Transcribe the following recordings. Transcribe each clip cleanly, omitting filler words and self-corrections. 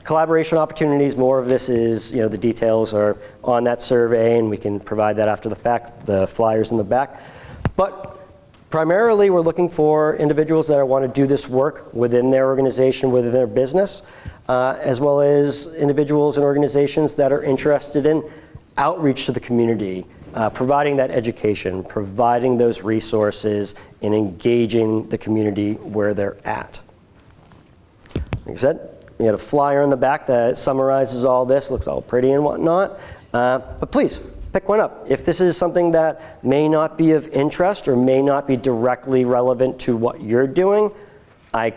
Collaboration opportunities, more of this is, the details are on that survey, and we can provide that after the fact, the flyers in the back. But primarily, we're looking for individuals that want to do this work within their organization, within their business, as well as individuals and organizations that are interested in outreach to the community, providing that education, providing those resources, and engaging the community where they're at. Like I said, we got a flyer in the back that summarizes all this, looks all pretty and whatnot. But please, pick one up. If this is something that may not be of interest or may not be directly relevant to what you're doing, I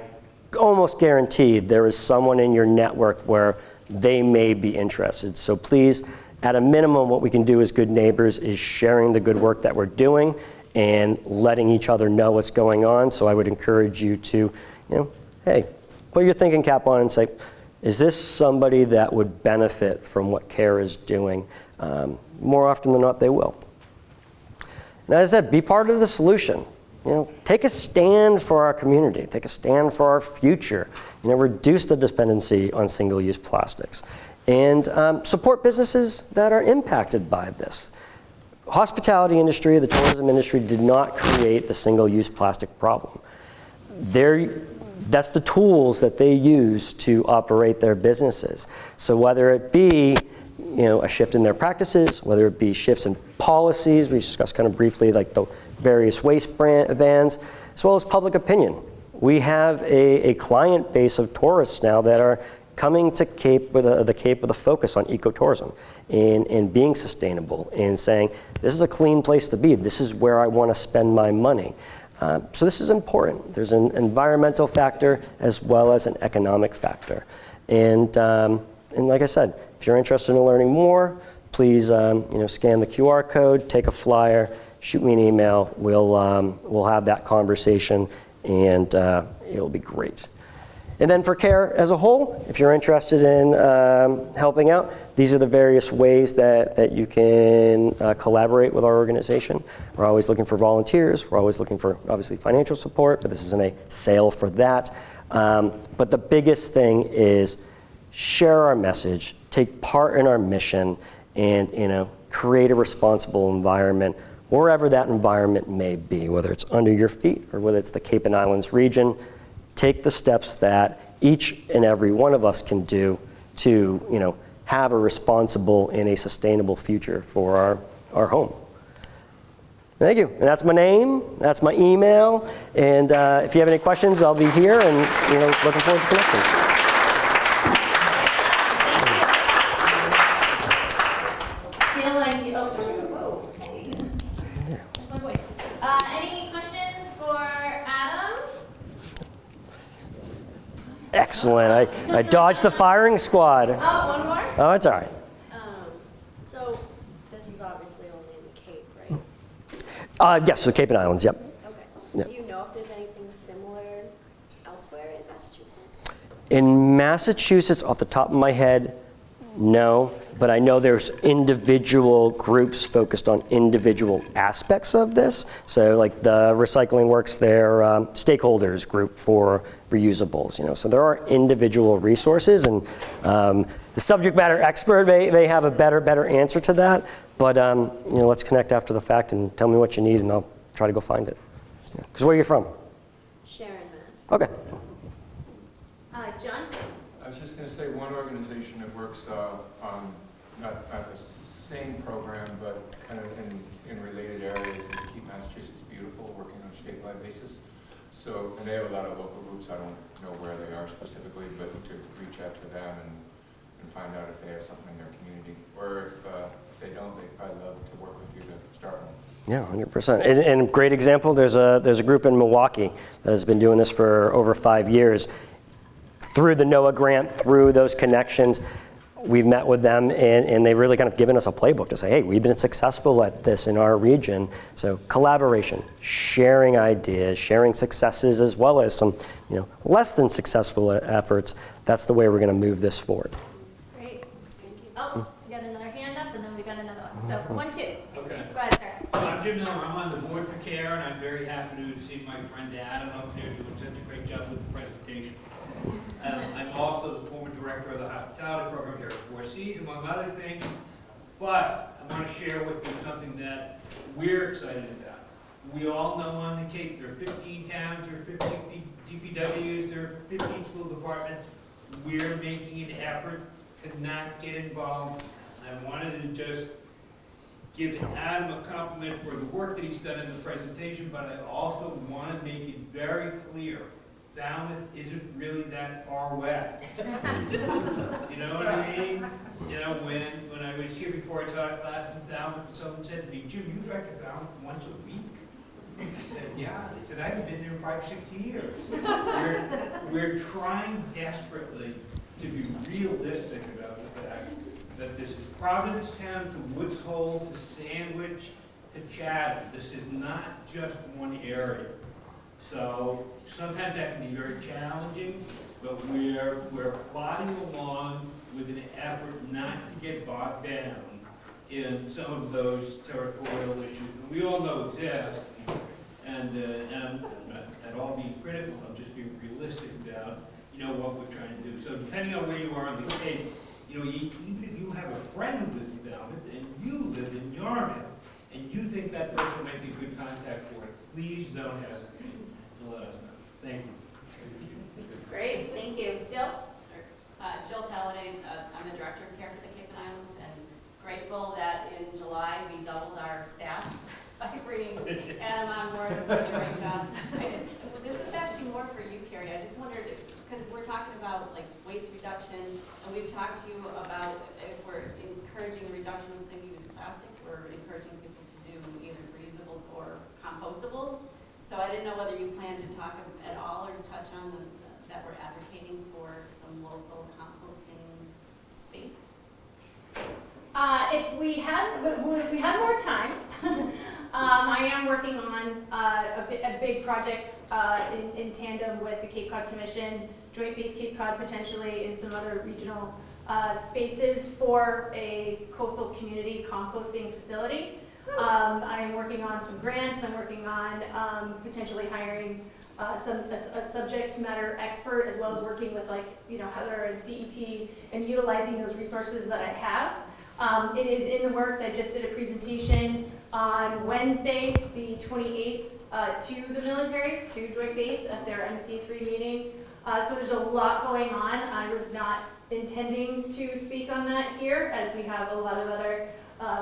almost guarantee there is someone in your network where they may be interested. So please, at a minimum, what we can do as good neighbors is sharing the good work that we're doing and letting each other know what's going on. So I would encourage you to, hey, put your thinking cap on and say, is this somebody that would benefit from what CARE is doing? More often than not, they will. And as I said, be part of the solution. Take a stand for our community. Take a stand for our future. Reduce the dependency on single-use plastics. And support businesses that are impacted by this. Hospitality industry, the tourism industry did not create the single-use plastic problem. That's the tools that they use to operate their businesses. So whether it be a shift in their practices, whether it be shifts in policies, we discussed kind of briefly like the various waste bans, as well as public opinion. We have a client base of tourists now that are coming to Cape with a focus on ecotourism and being sustainable and saying, this is a clean place to be. This is where I want to spend my money. So this is important. There's an environmental factor as well as an economic factor. And like I said, if you're interested in learning more, please scan the QR code, take a flyer, shoot me an email. We'll have that conversation, and it'll be great. And then for CARE as a whole, if you're interested in helping out, these are the various ways that you can collaborate with our organization. We're always looking for volunteers. We're always looking for, obviously, financial support, but this isn't a sale for that. But the biggest thing is share our message, take part in our mission, and create a responsible environment wherever that environment may be, whether it's under your feet or whether it's the Cape and Islands region. Take the steps that each and every one of us can do to, have a responsible and a sustainable future for our home. Thank you. And that's my name, that's my email, and if you have any questions, I'll be here and, looking forward to connecting. Excellent. I dodged the firing squad. Oh, one more? Oh, it's all right. So this is obviously only in the Cape, right? Yes, the Cape and Islands, yep. Okay. Yep. Do you know if there's anything similar elsewhere in Massachusetts? In Massachusetts, off the top of my head, no. But I know there's individual groups focused on individual aspects of this. So like the Recycling Works, their stakeholders group for reusables. So there are individual resources, and the subject matter expert may have a better answer to that. But let's connect after the fact and tell me what you need, and I'll try to go find it. Because where are you from? Sharon, Mass. Okay. John? I was just going to say one organization that works on not the same program, but kind of in related areas is Keep Massachusetts Beautiful, working on a statewide basis. So, and they have a lot of local groups. I don't know where they are specifically, but you could reach out to them and find out if they have something in their community. Or if they don't, they'd probably love to work with you to start one. Yeah, 100%. And great example, there's a group in Milwaukee that has been doing this for over 5 years. Through the NOAA grant, through those connections, we've met with them, and they've really kind of given us a playbook to say, hey, we've been successful at this in our region. So collaboration, sharing ideas, sharing successes, as well as some less than successful efforts. That's the way we're going to move this forward. Great. Thank you. Oh, we got another hand up, and then we got another one. So 1, 2. Okay. Go ahead, sir. I'm Jim Miller. I'm on the board for CARE, and I'm very happy to see my friend Adam up there doing such a great job with the presentation. I'm also the former director director of the hospitality program here at Four Seas, among other things. But I want to share with you something that we're excited about. We all know on the Cape there are 15 towns, there are 15 DPWs, there are 15 school departments. We're making an effort to not get involved. And I wanted to just give Adam a compliment for the work that he's done in the presentation, but I also want to make it very clear, Falmouth isn't really that far west. You know what I mean? You know, when I was here before I taught a class in Falmouth, someone said to me, Jim, you drive to Falmouth once a week? I said, yeah. They said, I haven't been there in 5-6 years. We're trying desperately to be realistic about the fact that this is Provincetown to Woods Hole to Sandwich to Chatham. This is not just one area. So sometimes that can be very challenging, but we're plodding along with an effort not to get bogged down in some of those territorial issues that we all know exist. And I'm not at all being critical, I'm just being realistic about, you know, what we're trying to do. So depending on where you are on the Cape, you know, even if you have a friend who lives in Yarmouth and you live in Yarmouth, and you think that person might be a good contact for it, please don't hesitate to let us know. Thank you. Great, thank you. Jill? Jill Talladay, I'm the Director of Care for the Cape and Islands, and grateful that in July we doubled our staff by bringing Adam on board. He's doing a great job. This is actually more for you, Carrie. I just wondered, because we're talking about like waste reduction, and we've talked to you about if we're encouraging the reduction of single-use plastic, we're encouraging people to do either reusables or compostables. So I didn't know whether you plan to talk at all or touch on that we're advocating for some local composting space. If we had more time, I am working on a big project in tandem with the Cape Cod Commission, Joint Base Cape Cod potentially, and some other regional spaces for a coastal community composting facility. I am working on some grants. I'm working on potentially hiring a subject matter expert, as well as working with Heather and CET and utilizing those resources that I have. It is in the works. I just did a presentation on Wednesday, the 28th, to the military, to Joint Base at their MC3 meeting. So there's a lot going on. I was not intending to speak on that here, as we have a lot of other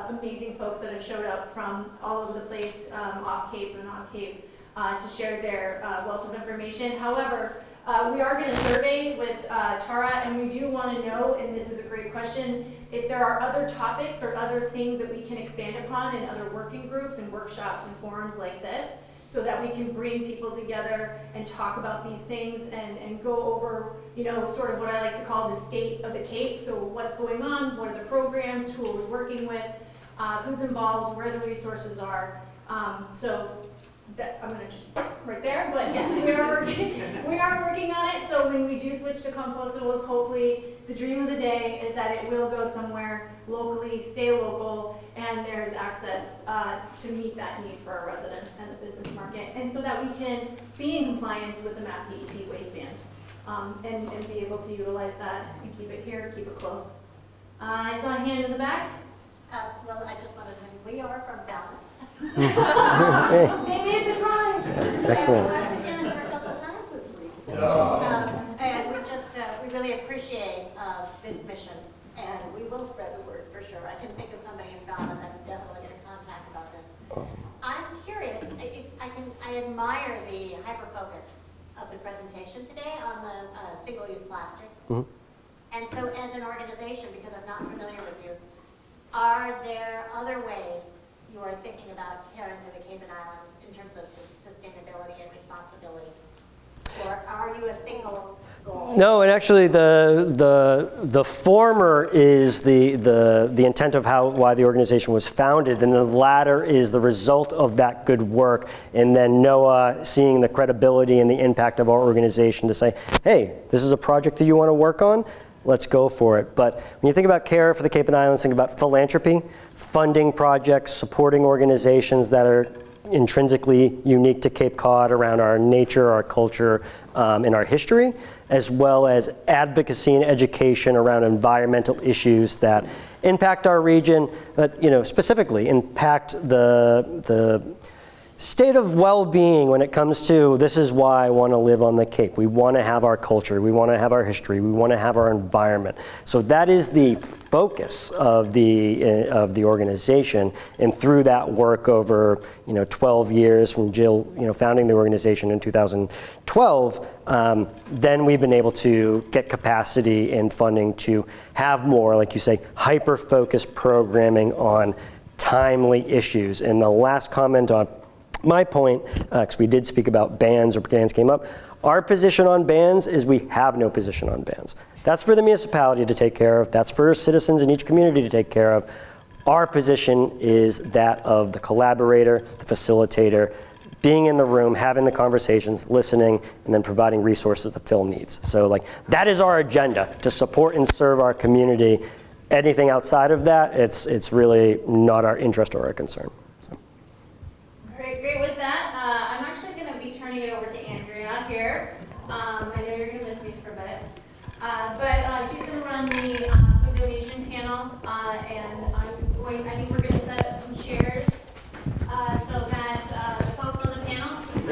amazing folks that have showed up from all over the place, off Cape and on Cape, to share their wealth of information. However, we are going to survey with Tara, and we do want to know, and this is a great question, if there are other topics or other things that we can expand upon in other working groups and workshops and forums like this, so that we can bring people together and talk about these things and go over, sort of what I like to call the state of the Cape. So what's going on, what are the programs, who are we working with, who's involved, where the resources are. So that, I'm going to just right there, but yes, we are working on it. So when we do switch to compostables, hopefully the dream of the day is that it will go somewhere locally, stay local, and there's access to meet that need for our residents and the business market, and so that we can be in compliance with the Mass DEP waste bans, and be able to utilize that and keep it here, keep it close. I saw a hand in the back. Well, I just wanted to say, we are from Falmouth. They made the drive. Excellent. I've been for a couple of times this week. And we really appreciate this mission, and we will spread the word for sure. I can think of somebody in Falmouth I can definitely get in contact about this. I'm curious. I admire the hyper focus of the presentation today on the single-use plastic. Mhm. And so, as an organization, because I'm not familiar with you, are there other ways you are thinking about caring for the Cape and Islands in terms of sustainability and responsibility? Or are you a single goal? No, and actually the former is the intent of why the organization was founded, and the latter is the result of that good work, and then NOAA seeing the credibility and the impact of our organization to say, hey, this is a project that you want to work on, let's go for it. But when you think about care for the Cape and Islands, think about philanthropy, funding projects, supporting organizations that are intrinsically unique to Cape Cod around our nature, our culture, and our history, as well as advocacy and education around environmental issues that impact our region, but specifically impact the state of well-being when it comes to this is why I want to live on the Cape. We want to have our culture, we want to have our history, we want to have our environment. So that is the focus of the organization, and through that work over 12 years from Jill founding the organization in 2012, then we've been able to get capacity and funding to have more, like you say, hyper-focused programming on timely issues. And the last comment on my point, because we did speak about bans, or bans came up, our position on bans is we have no position on bans. That's for the municipality to take care of. That's for citizens in each community to take care of. Our position is that of the collaborator, the facilitator, being in the room, having the conversations, listening, and then providing resources to fill needs. So that is our agenda, to support and serve our community. Anything outside of that, it's really not our interest or our concern. Great. With that, I'm actually going to be turning it over to Andrea here. I know you're going to miss me for a bit. But she's going to run the food donation panel, and I think we're going